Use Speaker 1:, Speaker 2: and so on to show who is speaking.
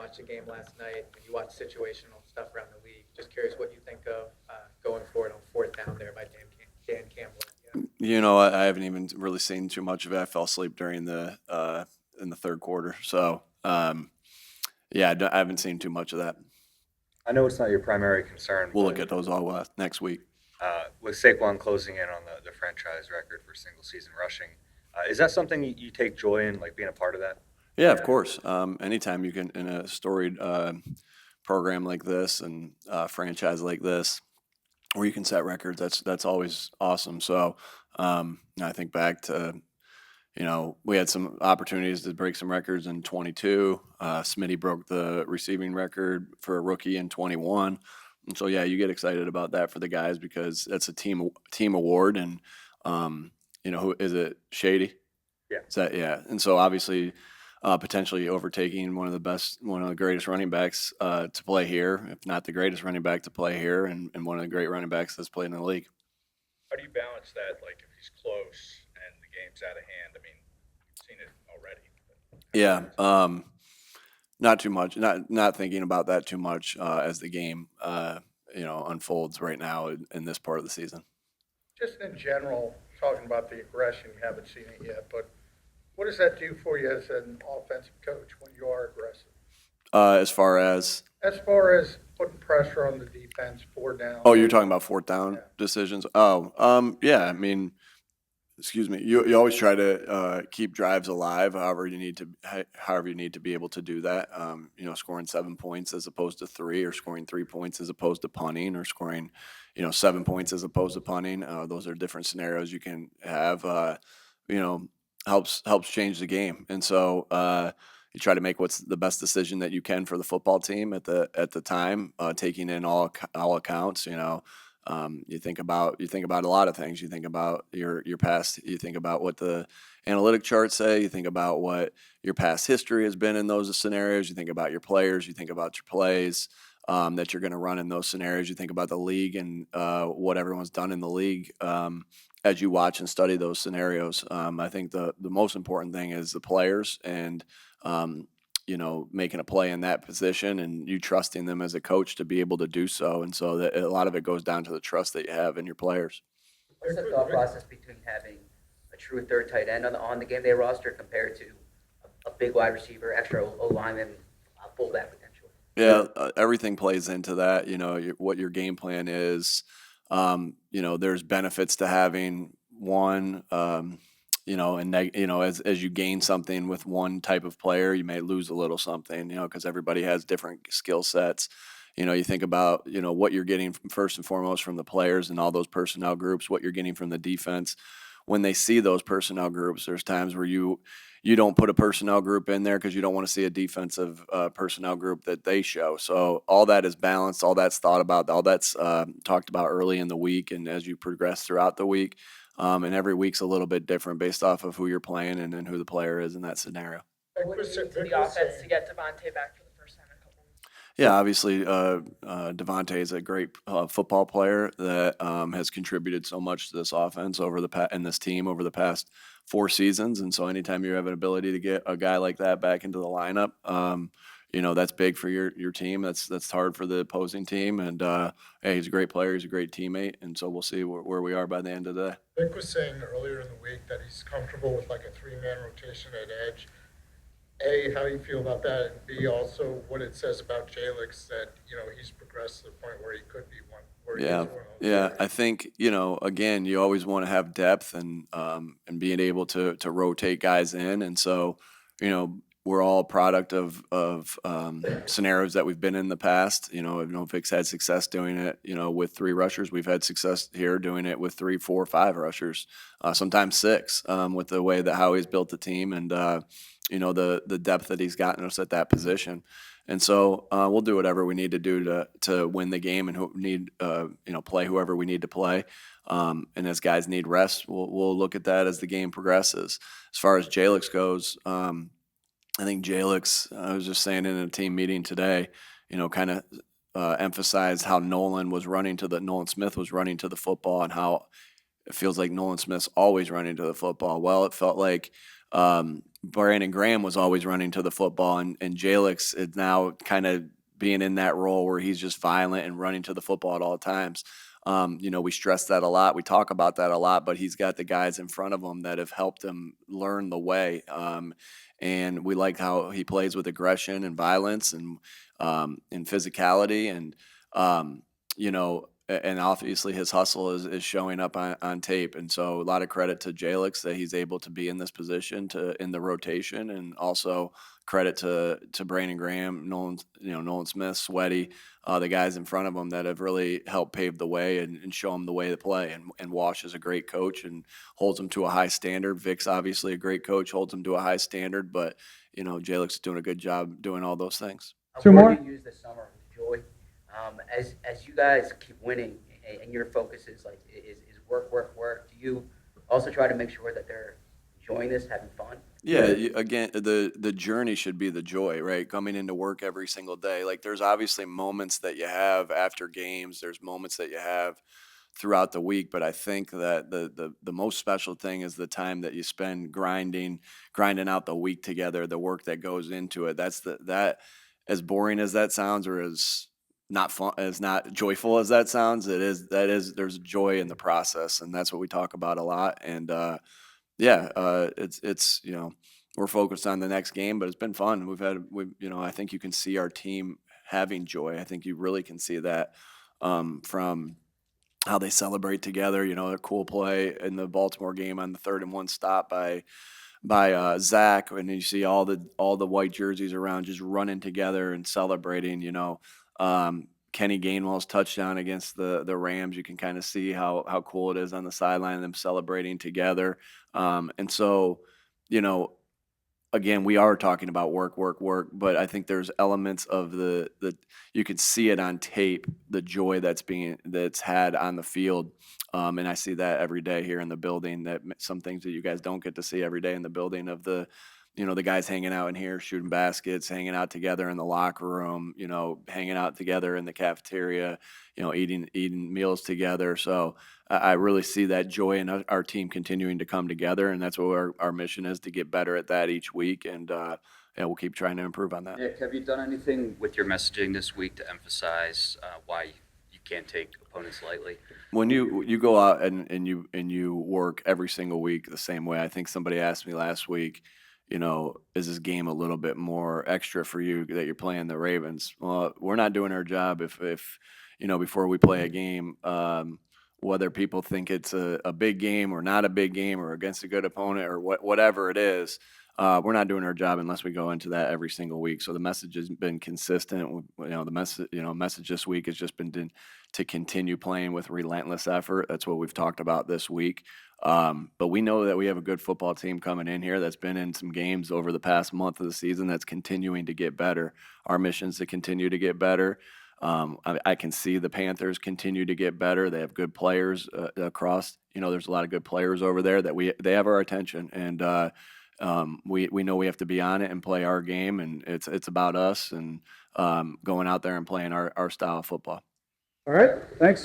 Speaker 1: watched the game last night and you watched situational stuff around the league. Just curious what you think of going forward on fourth down there by Dan Campbell. Yeah.
Speaker 2: I haven't even really seen too much of it. I fell asleep during the in the third quarter, so I haven't seen too much of that.
Speaker 3: I know it's not your primary concern.
Speaker 2: We'll look at those all next week.
Speaker 3: With Saquon closing in on the franchise record for single season rushing, is that something you take joy in, like being a part of that?
Speaker 2: Yeah, of course. Anytime you can in a storied program like this and franchise like this, where you can set records, that's always awesome. So I think back to we had some opportunities to break some records in 22. Smitty broke the receiving record for a rookie in 21. And so, yeah, you get excited about that for the guys because that's a team award. And, who is it? Shady?
Speaker 3: Yeah.
Speaker 2: Yeah. And so, obviously, potentially overtaking one of the greatest running backs to play here, if not the greatest running back to play here, and one of the great running backs that's played in the league.
Speaker 4: How do you balance that? Like, if he's close and the game's out of hand, I mean, you've seen it already.
Speaker 2: Yeah, not too much. Not thinking about that too much as the game, unfolds right now in this part of the season.
Speaker 5: Just in general, talking about the aggression, you haven't seen it yet, but what does that do for you as an offensive coach when you are aggressive?
Speaker 2: As far as
Speaker 5: Putting pressure on the defense, 4 down.
Speaker 2: Oh, you're talking about fourth down decisions? Oh, yeah. I mean, excuse me. You always try to keep drives alive. However you need to be able to do that. Scoring 7 points as opposed to 3, or scoring 3 points as opposed to punting, or scoring 7 points as opposed to punting. Those are different scenarios you can have. Helps change the game, and so you try to make what's the best decision that you can for the football team at the time, taking in all accounts. You think about a lot of things. You think about your past. You think about what the analytic charts say. You think about what your past history has been in those scenarios. You think about your players. You think about your plays that you're going to run in those scenarios. You think about the league and what everyone's done in the league as you watch and study those scenarios. I think the most important thing is the players and making a play in that position and you trusting them as a coach to be able to do so. And so that a lot of it goes down to the trust that you have in your players.
Speaker 6: What's the thought process between having a true third tight end on the game day roster compared to a big wide receiver, extra O-lineman, fullback potential?
Speaker 2: Yeah, everything plays into that. What your game plan is. There's benefits to having one. As you gain something with one type of player, you may lose a little something, because everybody has different skill sets. You think about, what you're getting first and foremost from the players and all those personnel groups, what you're getting from the defense. When they see those personnel groups, there's times where you don't put a personnel group in there because you don't want to see a defensive personnel group that they show. So all that is balanced, all that's thought about, all that's talked about early in the week and as you progress throughout the week. And every week's a little bit different based off of who you're playing and then who the player is in that scenario.
Speaker 7: What do you need to the offense to get Devontae back for the first time in a couple weeks?
Speaker 2: Yeah, obviously, Devontae is a great football player that has contributed so much to this offense and this team over the past 4 seasons. And so anytime you have an ability to get a guy like that back into the lineup, that's big for your team. That's hard for the opposing team. And hey, he's a great player. He's a great teammate. And so we'll see where we are by the end of the day.
Speaker 5: Nick was saying earlier in the week that he's comfortable with like a 3-man rotation at edge. A, how do you feel about that? And B, also what it says about Jalyx that, he's progressed to the point where he could be one.
Speaker 2: Yeah. I think, again, you always want to have depth and being able to rotate guys in. And so, we're all a product of scenarios that we've been in the past. Vic's had success doing it, with 3 rushers. We've had success here doing it with 3, 4, 5 rushers, sometimes 6, with the way that how he's built the team and, the depth that he's gotten us at that position. And so we'll do whatever we need to do to win the game and play whoever we need to play. And as guys need rest, we'll look at that as the game progresses. As far as Jalyx goes, I think Jalyx, I was just saying in a team meeting today, kind of emphasized how Nolan Smith was running to the football and how it feels like Nolan Smith's always running to the football. Well, it felt like Brandon Graham was always running to the football, and Jalyx is now kind of being in that role where he's just violent and running to the football at all times. We stress that a lot. We talk about that a lot, but he's got the guys in front of him that have helped him learn the way. And we like how he plays with aggression and violence and physicality. And, and obviously his hustle is showing up on tape. And so a lot of credit to Jalyx that he's able to be in this position in the rotation, and also credit to Brandon Graham, Nolan Smith, Sweaty, the guys in front of him that have really helped pave the way and show him the way to play. And Wash is a great coach and holds them to a high standard. Vic's obviously a great coach, holds them to a high standard, but Jalyx is doing a good job doing all those things.
Speaker 6: Two more. You use this summer with joy. As you guys keep winning and your focus is work, do you also try to make sure that they're enjoying this, having fun?
Speaker 2: Yeah, again, the journey should be the joy, right? Coming into work every single day. Like, there's obviously moments that you have after games. There's moments that you have throughout the week, but I think that the most special thing is the time that you spend grinding out the week together, the work that goes into it. That as boring as that sounds, or as not joyful as that sounds, there's joy in the process, and that's what we talk about a lot. And it's we're focused on the next game, but it's been fun. I think you can see our team having joy. I think you really can see that from how they celebrate together. A cool play in the Baltimore game on the 3rd and 1 stop by Zach, and you see all the white jerseys around just running together and celebrating. Kenny Gainwell's touchdown against the Rams, you can kind of see how cool it is on the sideline, them celebrating together. And so, again, we are talking about work, but I think there's elements of the you could see it on tape, the joy that's had on the field. And I see that every day here in the building, that some things that you guys don't get to see every day in the building, of the guys hanging out in here, shooting baskets, hanging out together in the locker room, hanging out together in the cafeteria, eating meals together. So I really see that joy in our team continuing to come together, and that's what our mission is, to get better at that each week. And we'll keep trying to improve on that.
Speaker 8: Nick, have you done anything with your messaging this week to emphasize why you can't take opponents lightly?
Speaker 2: When you go out and you work every single week the same way, I think somebody asked me last week, is this game a little bit more extra for you that you're playing the Ravens? Well, we're not doing our job if before we play a game, whether people think it's a big game or not a big game, or against a good opponent, or whatever it is, we're not doing our job unless we go into that every single week. So the message has been consistent. The message this week has just been to continue playing with relentless effort. That's what we've talked about this week. But we know that we have a good football team coming in here that's been in some games over the past month of the season that's continuing to get better. Our mission is to continue to get better. I can see the Panthers continue to get better. They have good players across. There's a lot of good players over there that they have our attention, and we know we have to be on it and play our game, and it's about us and going out there and playing our style of football.
Speaker 9: All right, thanks.